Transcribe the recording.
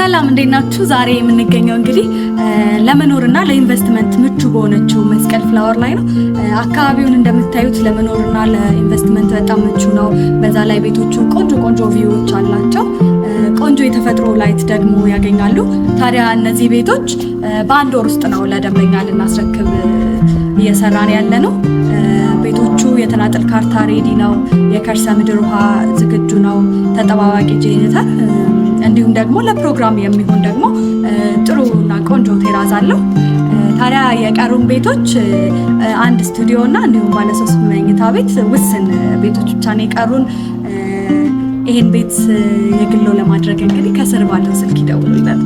ሰላም እንዴት ናችሁ? ዛሬ የምንገኘው እንግዲህ ለመኖርና ለኢንቨስትመንት ምቹ በሆነችው መስቀል ፍላወር ላይ ነው። አካባቢውን እንደምታዩት ለመኖርና ለኢንቨስትመንት በጣም ምቹ ነው። በዛ ላይ ቤቶቹ ቆንጆ ቪውዎች አላቸው። ቆንጆ የተፈጥሮ ላይት ደግሞ ያገኛሉ። ታዲያ እነዚህ ቤቶች በአንድ ወር ውስጥ ነው ለደንበኛ ልናስረክብ እየሰራን ያለ ነው። ቤቶቹ የተናጠል ካርታ ሬዲ ነው። የከርሰ ምድር ውሃ ዝግጁ ነው። ተጠባባቂ ጄኔሬተር እንዲሁም ደግሞ ለፕሮግራም የሚሆን ደግሞ ጥሩና ቆንጆ ቴራዝ አለው። ታዲያ የቀሩን ቤቶች አንድ ስቱዲዮ እና እንዲሁም ባለ 3 መኝታ ቤት ውስን ቤቶች ብቻ ነው የቀሩን። ይሄን ቤት የግሎ ለማድረግ እንግዲህ ከስር ባለው ስልክ ይደውሉልን።